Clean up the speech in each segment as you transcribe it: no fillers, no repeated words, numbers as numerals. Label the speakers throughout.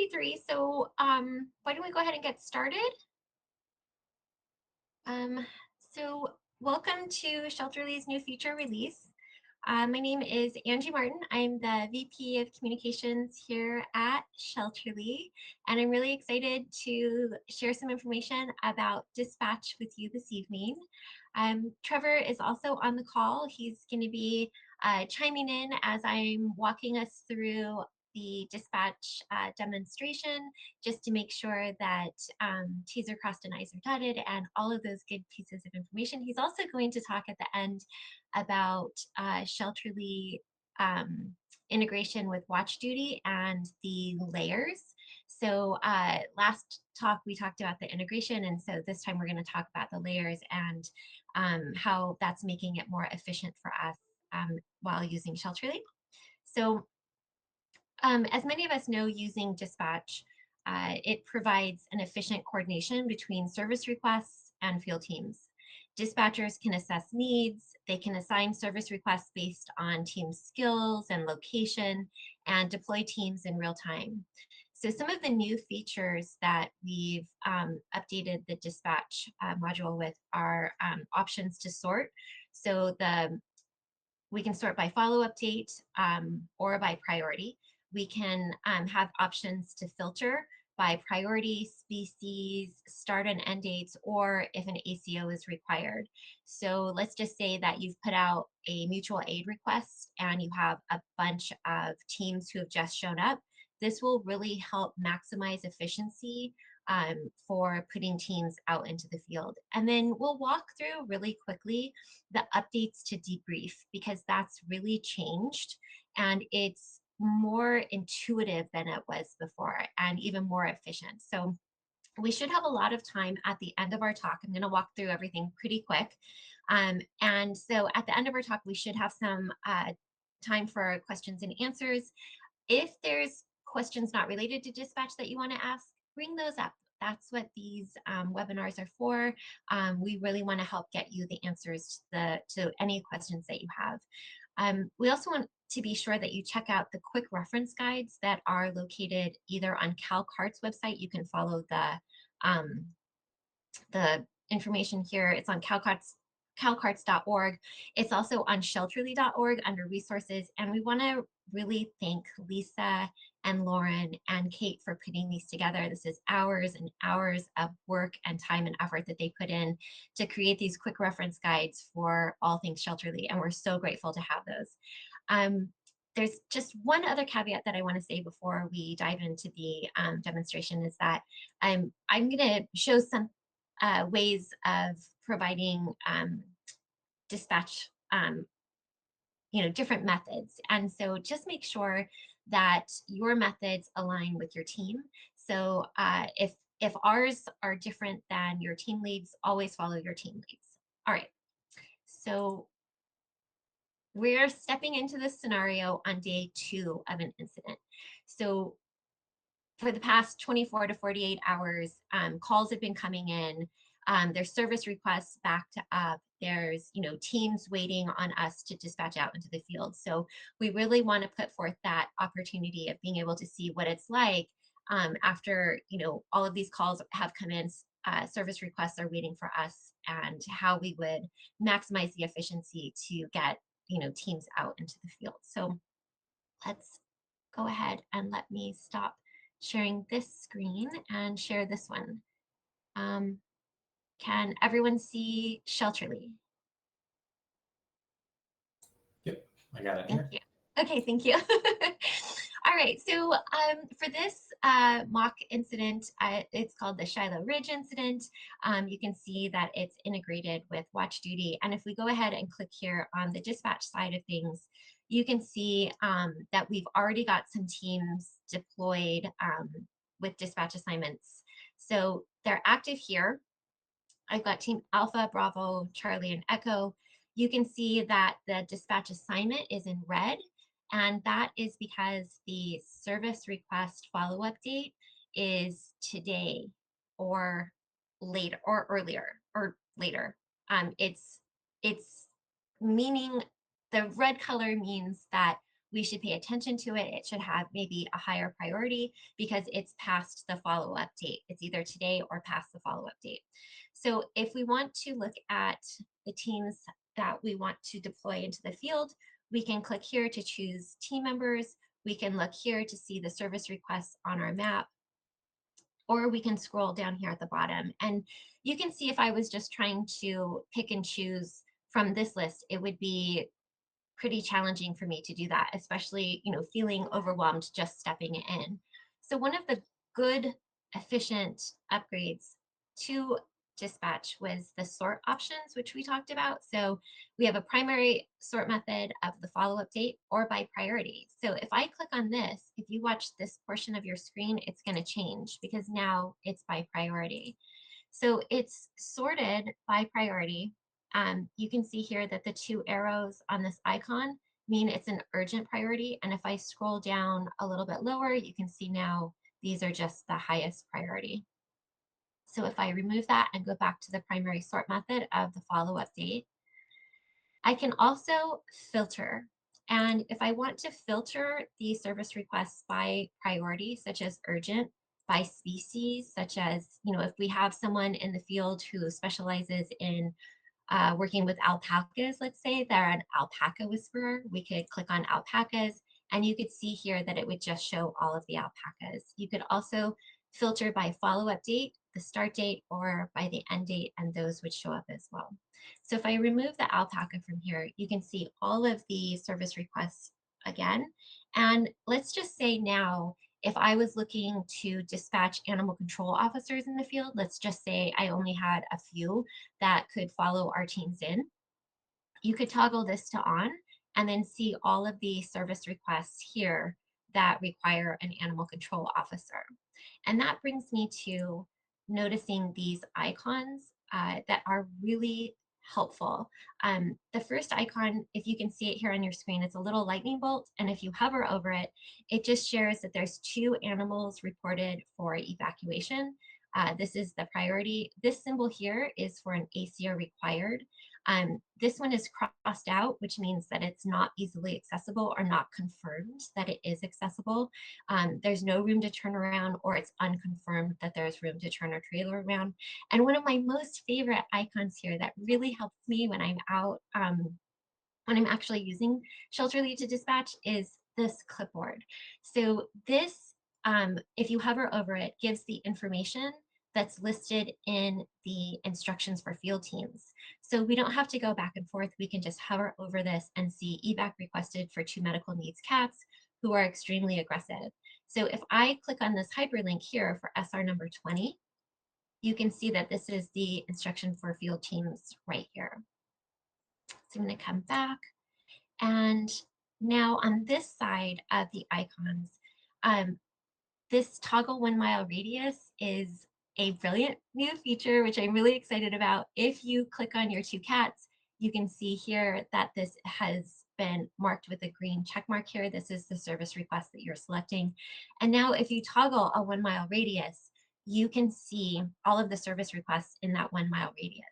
Speaker 1: Alrighty, three. So why don't we go ahead and get started? So welcome to Shelterly's new feature release. My name is Angie Martin. I'm the VP of Communications here at Shelterly, and I'm really excited to share some information about dispatch with you this evening. Trevor is also on the call. He's going to be chiming in as I'm walking us through the dispatch demonstration, just to make sure that T's are crossed and I's are dotted and all of those good pieces of information. He's also going to talk at the end about Shelterly integration with Watch Duty and the layers. So last talk we talked about the integration, and so this time we're going to talk about the layers and how that's making it more efficient for us while using Shelterly. So as many of us know, using dispatch, it provides an efficient coordination between service requests and field teams. Dispatchers can assess needs, they can assign service requests based on team skills and location, and deploy teams in real time. So some of the new features that we've updated the dispatch module with are options to sort. So we can sort by follow-up date or by priority. We can have options to filter by priority, species, start and end dates, or if an ACO is required. So let's just say that you've put out a mutual aid request and you have a bunch of teams who have just shown up. This will really help maximize efficiency for putting teams out into the field. And then we'll walk through really quickly the updates to debrief, because that's really changed and it's more intuitive than it was before and even more efficient. So we should have a lot of time at the end of our talk. I'm going to walk through everything pretty quick. And so at the end of our talk, we should have some time for questions and answers. If there's questions not related to dispatch that you want to ask, bring those up. That's what these webinars are for. We really want to help get you the answers to any questions that you have. We also want to be sure that you check out the quick reference guides that are located either on CalCart's website. You can follow the information here. It's on calcarts.org. It's also on shelterly.org under resources. And we want to really thank Lisa and Lauren and Kate for putting these together. This is hours and hours of work and time and effort that they put in to create these quick reference guides for all things Shelterly, and we're so grateful to have those. There's just one other caveat that I want to say before we dive into the demonstration, is that I'm going to show some ways of providing dispatch, different methods. And so just make sure that your methods align with your team. So if ours are different than your team leads, always follow your team leads. All right, so we're stepping into this scenario on day 2 of an incident. So for the past 24 to 48 hours, calls have been coming in. There's service requests backed up. There's teams waiting on us to dispatch out into the field. So we really want to put forth that opportunity of being able to see what it's like after all of these calls have come in. Service requests are waiting for us, and how we would maximize the efficiency to get teams out into the field. So let's go ahead and let me stop sharing this screen and share this one. Can everyone see Shelterly?
Speaker 2: Yep, I got it
Speaker 1: Thank
Speaker 2: here.
Speaker 1: you. Okay, thank you. All right, so for this mock incident, it's called the Shiloh Ridge incident. You can see that it's integrated with Watch Duty. And if we go ahead and click here on the dispatch side of things, you can see that we've already got some teams deployed with dispatch assignments. So they're active here. I've got Team Alpha, Bravo, Charlie, and Echo. You can see that the dispatch assignment is in red, and that is because the service request follow-up date is today or later or earlier or later. It's meaning the red color means that we should pay attention to it. It should have maybe a higher priority because it's past the follow-up date. It's either today or past the follow-up date. So if we want to look at the teams that we want to deploy into the field, we can click here to choose team members. We can look here to see the service requests on our map, or we can scroll down here at the bottom. And you can see if I was just trying to pick and choose from this list, it would be pretty challenging for me to do that, especially, feeling overwhelmed just stepping in. So one of the good, efficient upgrades to dispatch was the sort options, which we talked about. So we have a primary sort method of the follow-up date or by priority. So if I click on this, if you watch this portion of your screen, it's going to change because now it's by priority. So it's sorted by priority. You can see here that the 2 arrows on this icon mean it's an urgent priority. And if I scroll down a little bit lower, you can see now these are just the highest priority. So if I remove that and go back to the primary sort method of the follow-up date, I can also filter. And if I want to filter the service requests by priority, such as urgent, by species, such as, if we have someone in the field who specializes in working with alpacas, let's say they're an alpaca whisperer, we could click on alpacas and you could see here that it would just show all of the alpacas. You could also filter by follow-up date, the start date, or by the end date, and those would show up as well. So if I remove the alpaca from here, you can see all of the service requests again. And let's just say now, if I was looking to dispatch animal control officers in the field, let's just say I only had a few that could follow our teams in, you could toggle this to on and then see all of the service requests here that require an animal control officer. And that brings me to noticing these icons that are really helpful. The first icon, if you can see it here on your screen, it's a little lightning bolt. And if you hover over it, it just shares that there's 2 animals reported for evacuation. This is the priority. This symbol here is for an ACO required. This one is crossed out, which means that it's not easily accessible or not confirmed that it is accessible. There's no room to turn around, or it's unconfirmed that there's room to turn a trailer around. And one of my most favorite icons here that really helps me when I'm out, when I'm actually using Shelter Lead to dispatch is this clipboard. So this, if you hover over it, gives the information that's listed in the instructions for field teams. So we don't have to go back and forth. We can just hover over this and see evac requested for 2 medical needs cats who are extremely aggressive. So if I click on this hyperlink here for SR number 20, you can see that this is the instruction for field teams right here. So I'm going to come back. And now on this side of the icons, this toggle 1 mile radius is a brilliant new feature, which I'm really excited about. If you click on your 2 cats, you can see here that this has been marked with a green check mark here. This is the service request that you're selecting. And now if you toggle a 1 mile radius, you can see all of the service requests in that 1 mile radius.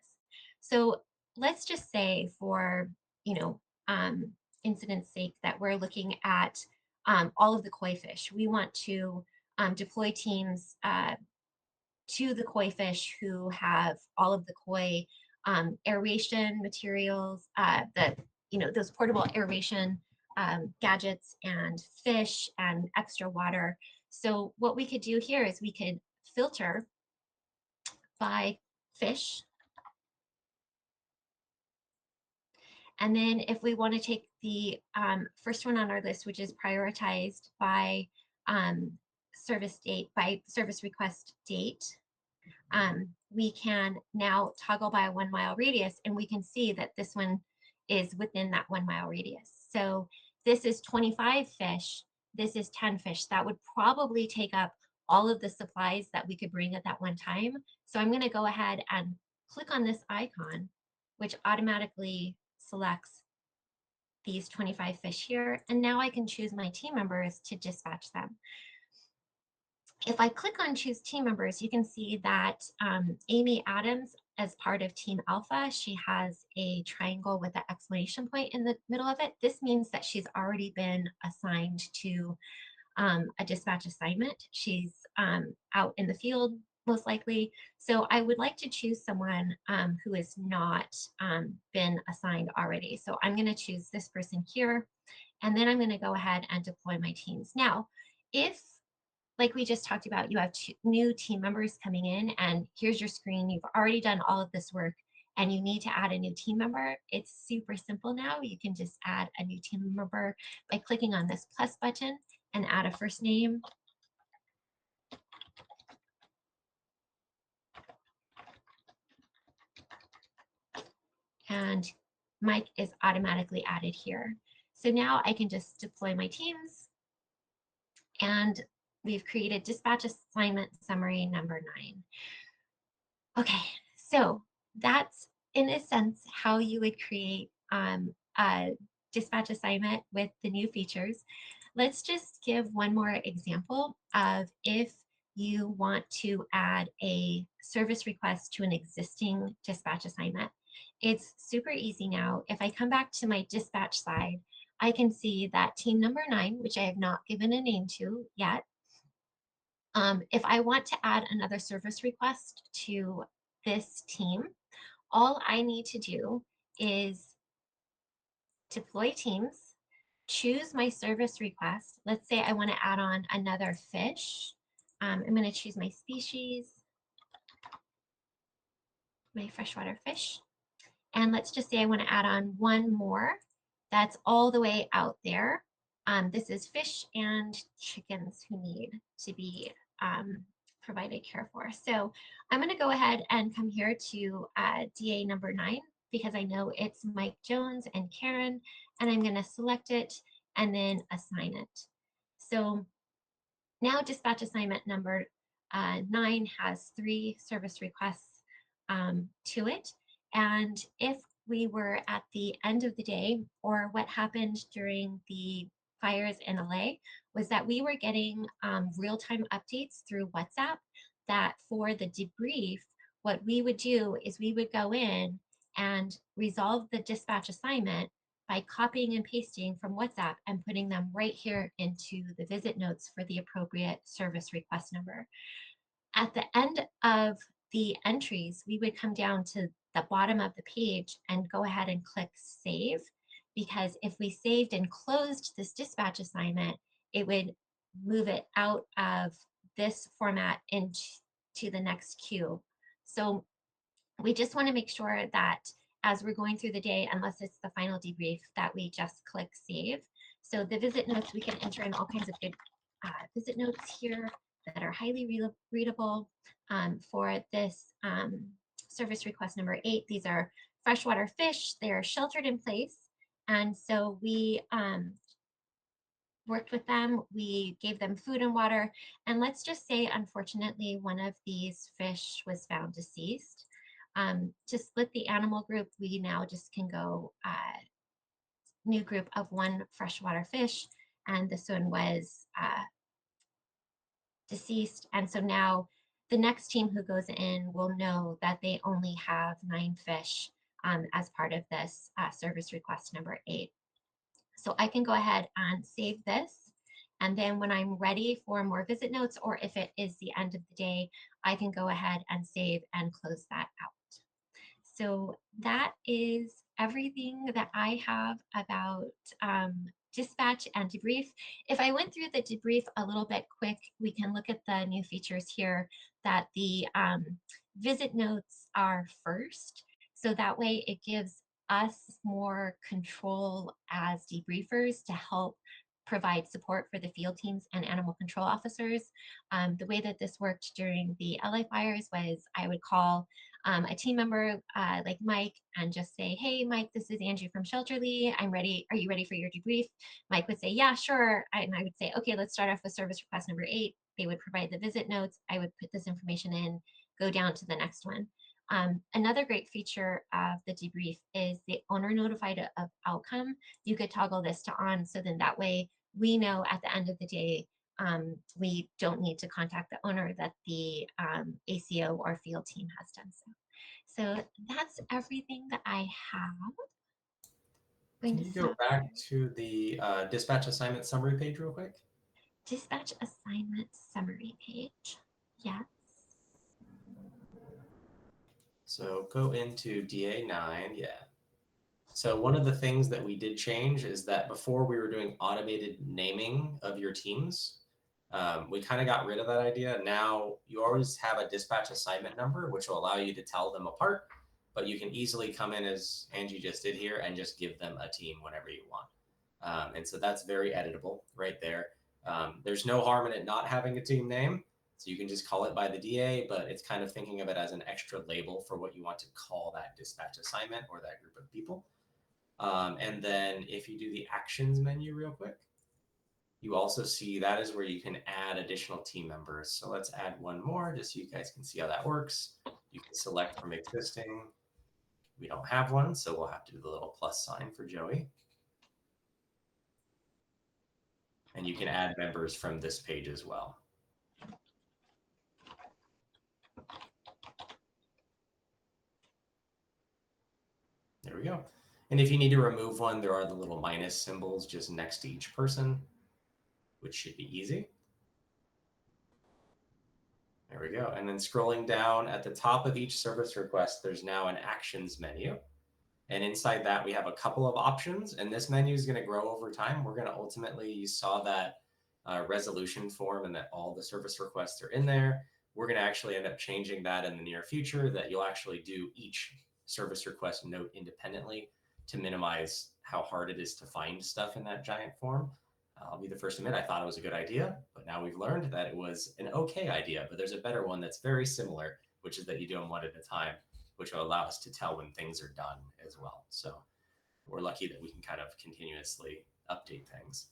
Speaker 1: So let's just say for, incident's sake that we're looking at all of the koi fish. We want to deploy teams to the koi fish who have all of the koi aeration materials, those portable aeration gadgets and fish and extra water. So what we could do here is we could filter by fish. And then if we want to take the first one on our list, which is prioritized by service date, by service request date, we can now toggle by a 1 mile radius, and we can see that this one is within that 1 mile radius. So this is 25 fish, this is 10 fish. That would probably take up all of the supplies that we could bring at that one time. So I'm going to go ahead and click on this icon, which automatically selects these 25 fish here. And now I can choose my team members to dispatch them. If I click on choose team members, you can see that Amy Adams as part of Team Alpha, she has a triangle with an exclamation point in the middle of it. This means that she's already been assigned to a dispatch assignment. She's out in the field, most likely. So I would like to choose someone who has not been assigned already. So I'm going to choose this person here, and then I'm going to go ahead and deploy my teams. Now, if, like we just talked about, you have new team members coming in and here's your screen, you've already done all of this work and you need to add a new team member, it's super simple now. You can just add a new team member by clicking on this plus button and add a first name. And Mike is automatically added here. So now I can just deploy my teams, and we've created dispatch assignment summary number 9. Okay, so that's in a sense how you would create a dispatch assignment with the new features. Let's just give one more example of if you want to add a service request to an existing dispatch assignment. It's super easy now. If I come back to my dispatch side, I can see that team number 9, which I have not given a name to yet. If I want to add another service request to this team, all I need to do is deploy teams, choose my service request. Let's say I want to add on another fish. I'm going to choose my species, my freshwater fish. And let's just say I want to add on one more that's all the way out there. This is fish and chickens who need to be provided care for. So I'm going to go ahead and come here to DA number 9 because I know it's Mike Jones and Karen, and I'm going to select it and then assign it. So now dispatch assignment number 9 has 3 service requests to it. And if we were at the end of the day, or what happened during the fires in LA, was that we were getting real-time updates through WhatsApp that for the debrief, what we would do is we would go in and resolve the dispatch assignment by copying and pasting from WhatsApp and putting them right here into the visit notes for the appropriate service request number. At the end of the entries, we would come down to the bottom of the page and go ahead and click save, because if we saved and closed this dispatch assignment, it would move it out of this format into the next queue. So we just want to make sure that as we're going through the day, unless it's the final debrief, that we just click save. So the visit notes, we can enter in all kinds of good visit notes here that are highly readable. For this service request number 8, these are freshwater fish. They're sheltered in place. And so we worked with them, we gave them food and water, and let's just say, unfortunately, one of these fish was found deceased. To split the animal group, we now just can go new group of 1 freshwater fish, and this one was deceased. And so now the next team who goes in will know that they only have 9 fish as part of this service request number 8. So I can go ahead and save this. And then when I'm ready for more visit notes, or if it is the end of the day, I can go ahead and save and close that out. So that is everything that I have about dispatch and debrief. If I went through the debrief a little bit quick, we can look at the new features here that the visit notes are first. So that way it gives us more control as debriefers to help provide support for the field teams and animal control officers. The way that this worked during the LA fires was I would call a team member like Mike and just say, hey, Mike, this is Angie from Shelterly. I'm ready. Are you ready for your debrief? Mike would say, yeah, sure. And I would say, okay, let's start off with service request number 8. They would provide the visit notes. I would put this information in, go down to the next one. Another great feature of the debrief is the owner notified of outcome. You could toggle this to on, so then that way we know at the end of the day we don't need to contact the owner, that the ACO or field team has done so. So that's everything that I have.
Speaker 2: Can you go back to the dispatch assignment summary page real quick?
Speaker 1: Dispatch assignment summary page. Yes.
Speaker 2: So go into DA9, yeah. So one of the things that we did change is that before we were doing automated naming of your teams, we kind of got rid of that idea. Now you always have a dispatch assignment number, which will allow you to tell them apart, but you can easily come in as Angie just did here and just give them a team whenever you want. And so that's very editable right there. There's no harm in it not having a team name. So you can just call it by the DA, but it's kind of thinking of it as an extra label for what you want to call that dispatch assignment or that group of people. And then if you do the actions menu real quick, you also see that is where you can add additional team members. So let's add one more just so you guys can see how that works. You can select from existing. We don't have one, so we'll have to do the little plus sign for Joey. And you can add members from this page as well. There we go. And if you need to remove one, there are the little minus symbols just next to each person, which should be easy. There we go. And then scrolling down at the top of each service request, there's now an actions menu. And inside that, we have a couple of options. And this menu is going to grow over time. We're going to ultimately, you saw that resolution form and that all the service requests are in there. We're going to actually end up changing that in the near future, that you'll actually do each service request note independently to minimize how hard it is to find stuff in that giant form. I'll be the first to admit I thought it was a good idea, but now we've learned that it was an okay idea. But there's a better one that's very similar, which is that you do them one at a time, which will allow us to tell when things are done as well. So we're lucky that we can kind of continuously update things.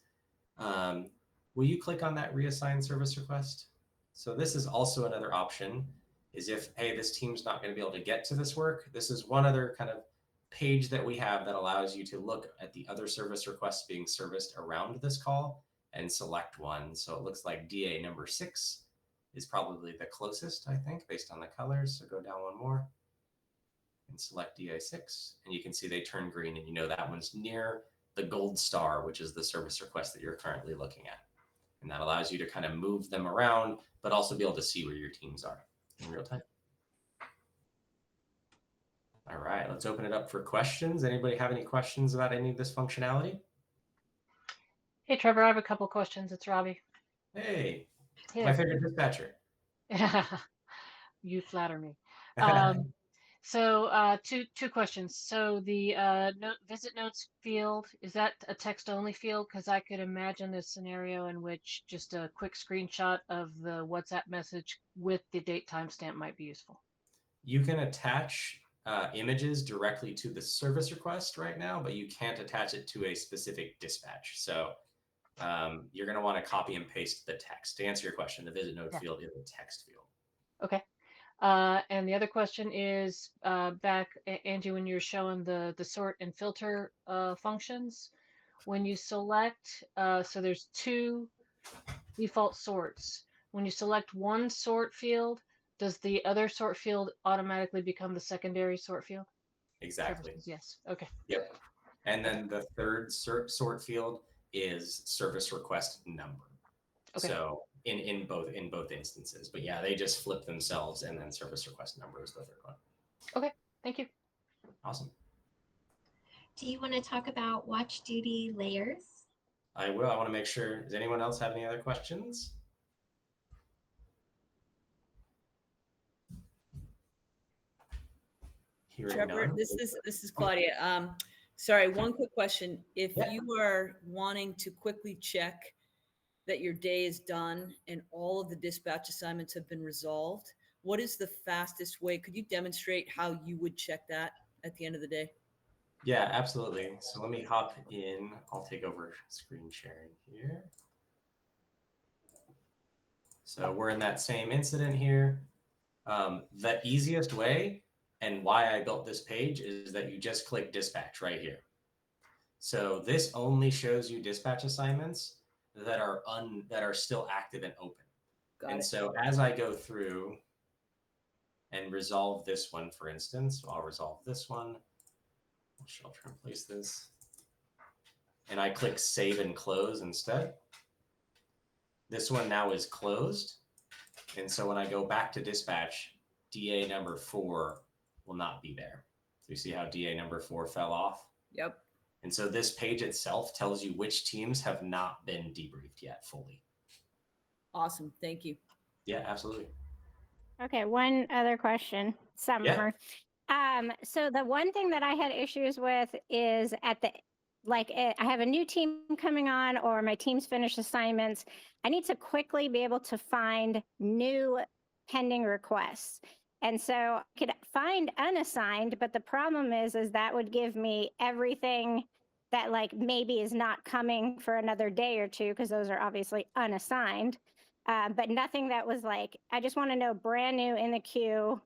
Speaker 2: Will you click on that reassign service request? So this is also another option, is if, hey, this team's not going to be able to get to this work. This is one other kind of page that we have that allows you to look at the other service requests being serviced around this call and select one. So it looks like DA number 6 is probably the closest, I think, based on the colors. So go down one more and select DA6, and you can see they turn green, and you know that one's near the gold star, which is the service request that you're currently looking at. And that allows you to kind of move them around, but also be able to see where your teams are in real time. All right, let's open it up for questions. Anybody have any questions about any of this functionality?
Speaker 3: Hey, Trevor, I have a couple questions. It's Robbie.
Speaker 2: Hey,
Speaker 3: Hey
Speaker 2: my favorite dispatcher.
Speaker 3: You flatter me. Two questions. So the visit notes field, is that a text only field? Because I could imagine a scenario in which just a quick screenshot of the WhatsApp message with the date timestamp might be useful.
Speaker 2: You can attach images directly to the service request right now, but you can't attach it to a specific dispatch. So you're going to want to copy and paste the text. To answer your question, the visit note field is a text field.
Speaker 3: Okay. And the other question is back, Angie, when you're showing the sort and filter functions, when you select, so there's 2 default sorts. When you select one sort field, does the other sort field automatically become the secondary sort field?
Speaker 2: Exactly.
Speaker 3: Yes. Okay.
Speaker 2: Yep. And then the third sort field is service request number. Okay. So in both instances, but yeah, they just flip themselves, and then service request number is the third one.
Speaker 3: Okay. Thank you.
Speaker 2: Awesome.
Speaker 1: Do you want to talk about watch duty layers?
Speaker 2: I will. I want to make sure. Does anyone else have any other questions?
Speaker 4: Trevor, this is Claudia. Sorry, one quick question. If you are wanting to quickly check that your day is done and all of the dispatch assignments have been resolved, what is the fastest way? Could you demonstrate how you would check that at the end of the day?
Speaker 2: Yeah, absolutely. So let me hop in. I'll take over screen sharing here. So we're in that same incident here. The easiest way, and why I built this page, is that you just click dispatch right here. So this only shows you dispatch assignments that are still active and open. And so as I go through, and resolve this one, for instance. So I'll resolve this one. I'll shelter in place this. And I click save and close instead. This one now is closed. And so when I go back to dispatch, DA number 4 will not be there. So you see how DA number 4 fell off?
Speaker 4: Yep.
Speaker 2: And so this page itself tells you which teams have not been debriefed yet fully.
Speaker 4: Awesome. Thank you.
Speaker 2: Yeah, absolutely.
Speaker 5: Okay, one other question, Summer. So the one thing that I had issues with is at the, I have a new team coming on or my team's finished assignments. I need to quickly be able to find new pending requests. And so I could find unassigned, but the problem is that would give me everything that like maybe is not coming for another day or two, because those are obviously unassigned. But nothing that was like, I just want to know brand new in the queue.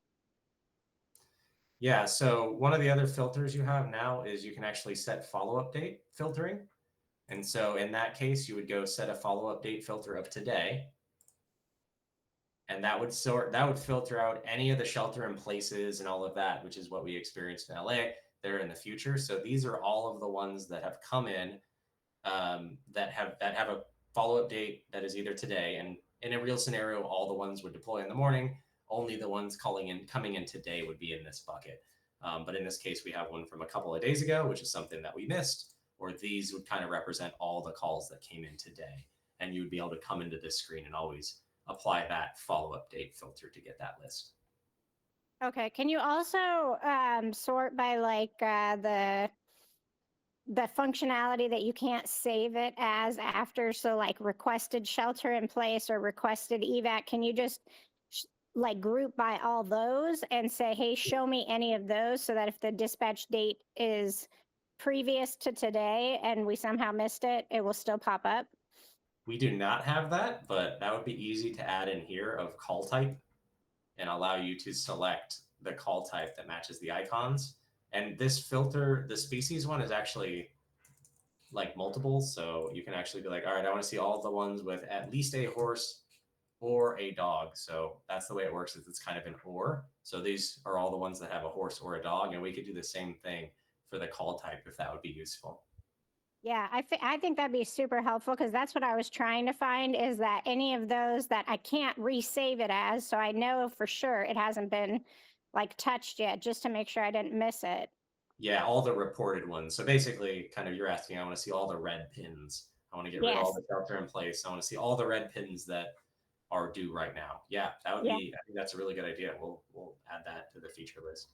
Speaker 2: Yeah, so one of the other filters you have now is you can actually set follow-up date filtering. And so in that case, you would go set a follow-up date filter of today. And that would filter out any of the shelter in places and all of that, which is what we experienced in LA there in the future. So these are all of the ones that have come in that have a follow-up date that is either today. And in a real scenario, all the ones would deploy in the morning. Only the ones coming in today would be in this bucket. But in this case, we have one from a couple of days ago, which is something that we missed, or these would kind of represent all the calls that came in today. And you would be able to come into this screen and always apply that follow-up date filter to get that list.
Speaker 5: Okay, can you also sort by like the functionality that you can't save it as after? So like requested shelter in place or requested evac, can you just like group by all those and say, hey, show me any of those, so that if the dispatch date is previous to today and we somehow missed it, it will still pop up?
Speaker 2: We do not have that, but that would be easy to add in here of call type and allow you to select the call type that matches the icons. And this filter, the species one, is actually like multiple. So you can actually be like, all right, I want to see all the ones with at least a horse or a dog. So that's the way it works, is it's kind of an or. So these are all the ones that have a horse or a dog, and we could do the same thing for the call type if that would be useful.
Speaker 5: Yeah, I think that'd be super helpful, because that's what I was trying to find, is that any of those that I can't resave it as, so I know for sure it hasn't been like touched yet, just to make sure I didn't miss it.
Speaker 2: Yeah, all the reported ones. So basically, kind of you're asking, I want to see all the red pins. I want to get rid of all the shelter in place. I want to see all the red pins that are due right now. Yeah, that would be, I think that's a really good idea. We'll add that to the feature list.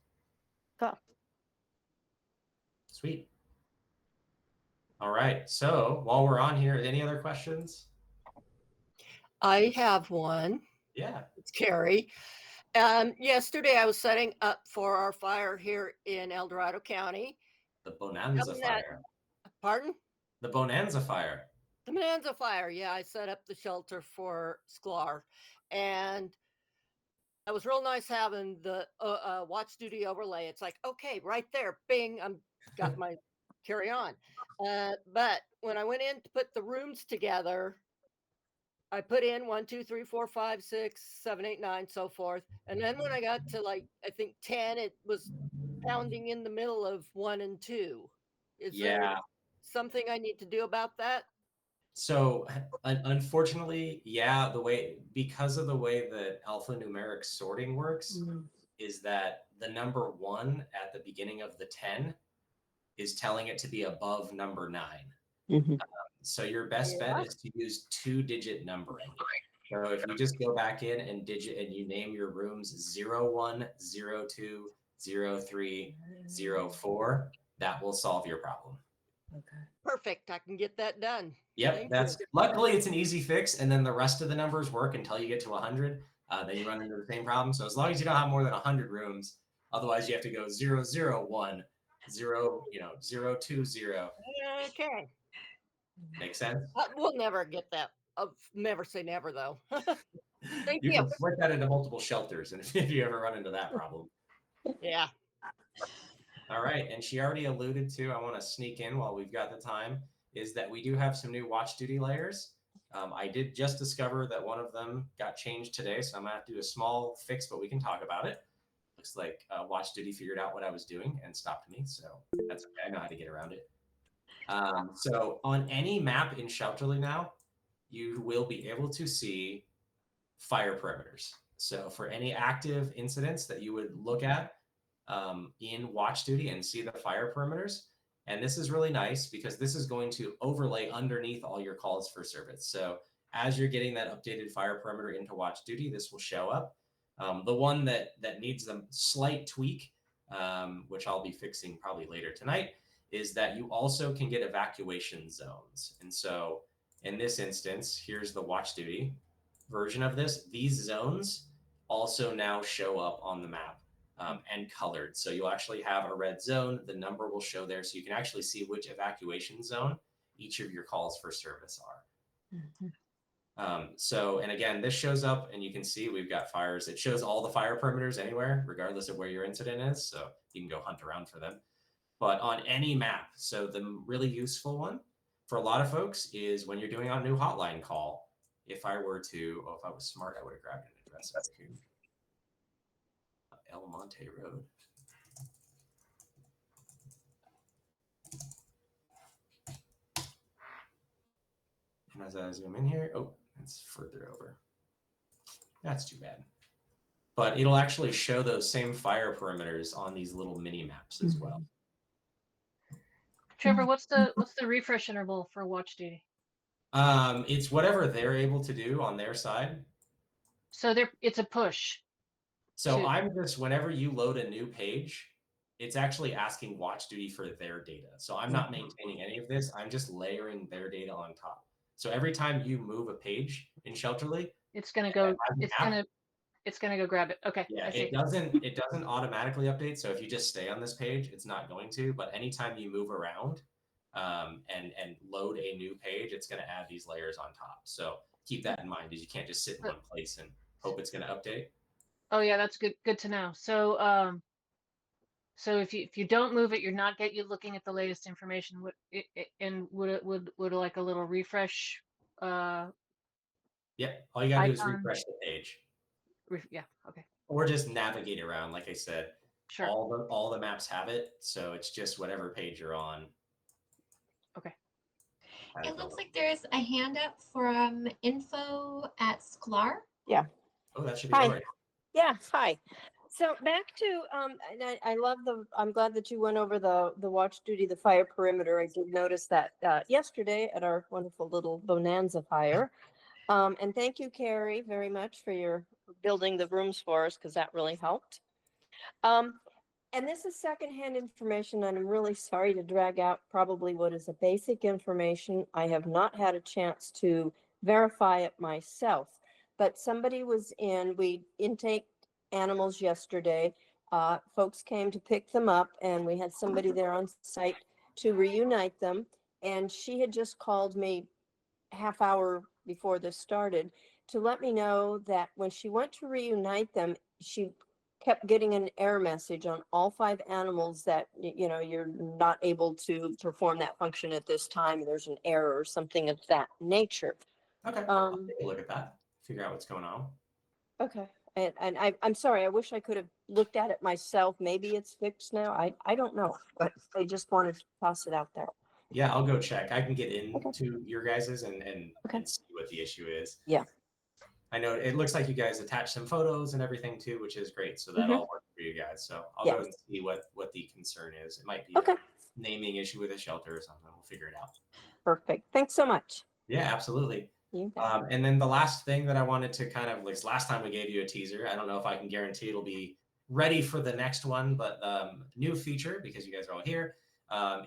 Speaker 5: Cool.
Speaker 2: Sweet. All right, so while we're on here, any other questions?
Speaker 6: I have one.
Speaker 2: Yeah.
Speaker 6: It's Carrie. Yesterday I was setting up for our fire here in El Dorado County.
Speaker 2: The Bonanza fire.
Speaker 6: Pardon?
Speaker 2: The Bonanza fire.
Speaker 6: The Bonanza fire. Yeah, I set up the shelter for Sklar. And it was real nice having the watch duty overlay. It's like, okay, right there, bing, I'm got my carry on. But when I went in to put the rooms together, I put in 1, 2, 3, 4, 5, 6, 7, 8, 9, so forth. And then when I got to like, I think 10, it was pounding in the middle of 1 and 2. Is there something I need to do about that?
Speaker 2: So unfortunately, yeah, because of the way that alphanumeric sorting works, is that the number 1 at the beginning of the 10 is telling it to be above number 9. So your best bet is to use 2-digit numbering. So if you just go back in and you name your rooms 01, 02, 03, 04, that will solve your problem.
Speaker 6: Okay. Perfect. I can get that done.
Speaker 2: Yep, luckily it's an easy fix, and then the rest of the numbers work until you get to 100. Then you run into the same problem. So as long as you don't have more than 100 rooms, otherwise you have to go 001, 020.
Speaker 6: Okay.
Speaker 2: Makes sense?
Speaker 6: We'll never get that. I'll never say never, though. Thank you.
Speaker 2: You can work that into multiple shelters, and if you ever run into that problem.
Speaker 6: Yeah.
Speaker 2: All right, and she already alluded to, I want to sneak in while we've got the time, is that we do have some new watch duty layers. I did just discover that one of them got changed today, so I'm going to have to do a small fix, but we can talk about it. looks like Watch Duty figured out what I was doing and stopped me. So that's okay. I know how to get around it. So on any map in Shelterly now, you will be able to see fire perimeters. So for any active incidents that you would look at in Watch Duty and see the fire perimeters, and this is really nice because this is going to overlay underneath all your calls for service. So as you're getting that updated fire perimeter into Watch Duty, this will show up. The one that needs a slight tweak, which I'll be fixing probably later tonight, is that you also can get evacuation zones. And so in this instance, here's the Watch Duty version of this. These zones also now show up on the map and colored. So you'll actually have a red zone. The number will show there, so you can actually see which evacuation zone each of your calls for service are. So, and again, this shows up and you can see we've got fires. It shows all the fire perimeters anywhere, regardless of where your incident is. So you can go hunt around for them. But on any map, so the really useful one for a lot of folks is when you're doing a new hotline call. If I were to, if I was smart, I would have grabbed an address over here. El Monte Road. And as I zoom in here, oh, it's further over. That's too bad. But it'll actually show those same fire perimeters on these little mini maps as well.
Speaker 3: Trevor, what's the refresh interval for Watch Duty?
Speaker 2: It's whatever they're able to do on their side.
Speaker 3: So it's a push.
Speaker 2: So I'm just, whenever you load a new page, it's actually asking Watch Duty for their data. So I'm not maintaining any of this. I'm just layering their data on top. So every time you move a page in Shelterly,
Speaker 3: it's gonna go. It's gonna go grab it. Okay.
Speaker 2: Yeah, it doesn't automatically update. So if you just stay on this page, it's not going to. But anytime you move around and load a new page, it's going to add these layers on top. So keep that in mind, is you can't just sit in one place and hope it's going to update. Oh
Speaker 3: yeah, that's good to know. So so if you don't move it, you're not looking at the latest information. Would like a little refresh?
Speaker 2: Yeah, all you gotta do is refresh the page.
Speaker 3: Yeah, okay.
Speaker 2: Or just navigate around. Like I said,
Speaker 3: sure.
Speaker 2: All the maps have it, so it's just whatever page you're on.
Speaker 3: Okay.
Speaker 1: It looks like there's a hand up from info at Sklar.
Speaker 7: Yeah.
Speaker 2: Oh, that should be
Speaker 7: Hi.
Speaker 2: right.
Speaker 7: Yeah. Hi. So back to and I love I'm glad that you went over the Watch Duty, the fire perimeter. I did notice that yesterday at our wonderful little bonanza fire. And thank you, Carrie, very much for your building the rooms for us, because that really helped. And this is secondhand information, and I'm really sorry to drag out probably what is a basic information. I have not had a chance to verify it myself, but somebody was we intake animals yesterday. Folks came to pick them up, and we had somebody there on site to reunite them. And she had just called me half hour before this started to let me know that when she went to reunite them, she kept getting an error message on all 5 animals that, you're not able to perform that function at this time. There's an error or something of that nature.
Speaker 2: Okay, I'll take a look at that, figure out what's going on.
Speaker 7: Okay. And I'm sorry, I wish I could have looked at it myself. Maybe it's fixed now. I don't know, but I just wanted to toss it out there.
Speaker 2: Yeah, I'll go check. I can get into your guys's and see what the issue is.
Speaker 7: Yeah.
Speaker 2: I know it looks like you guys attached some photos and everything too, which is great. So that all worked for you guys. So I'll go and see what the concern is. It might be a naming issue with a shelter or something. We'll figure it out.
Speaker 7: Perfect. Thanks so much.
Speaker 2: Yeah, absolutely. And then the last thing that I wanted to kind of, like last time we gave you a teaser, I don't know if I can guarantee it'll be ready for the next one, but new feature, because you guys are all here,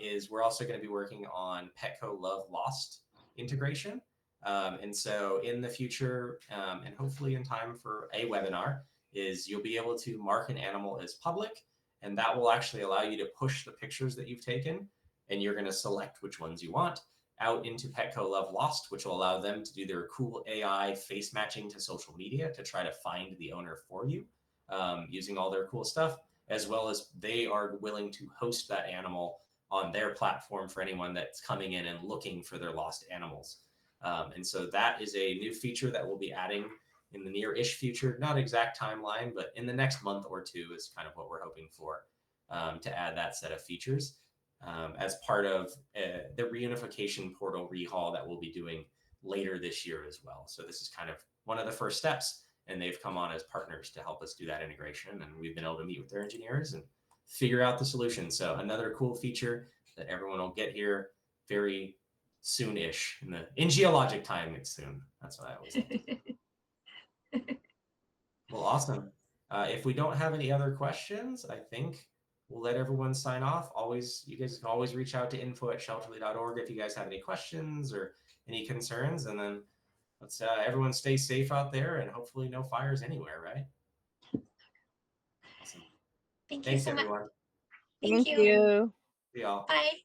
Speaker 2: is we're also going to be working on Petco Love Lost integration. And so in the future, and hopefully in time for a webinar, is you'll be able to mark an animal as public, and that will actually allow you to push the pictures that you've taken, and you're going to select which ones you want out into Petco Love Lost, which will allow them to do their cool AI face matching to social media to try to find the owner for you, using all their cool stuff, as well as they are willing to host that animal on their platform for anyone that's coming in and looking for their lost animals. And so that is a new feature that we'll be adding in the near-ish future, not exact timeline, but in the next month or two is kind of what we're hoping for, to add that set of features as part of the reunification portal rehaul that we'll be doing later this year as well. So this is kind of one of the first steps, and they've come on as partners to help us do that integration, and we've been able to meet with their engineers and figure out the solution. So another cool feature that everyone will get here very soon-ish, in geologic time. It's soon. That's what I always like. Well, awesome. If we don't have any other questions, I think we'll let everyone sign off. You guys can always reach out to info@shelterly.org if you guys have any questions or any concerns. And then let's everyone stay safe out there, and hopefully no fires anywhere, right? Awesome.
Speaker 1: Thank you
Speaker 2: Thanks,
Speaker 1: so much.
Speaker 2: everyone.
Speaker 1: Thank
Speaker 7: Thank
Speaker 1: you.
Speaker 7: you.
Speaker 2: See y'all.
Speaker 1: Bye.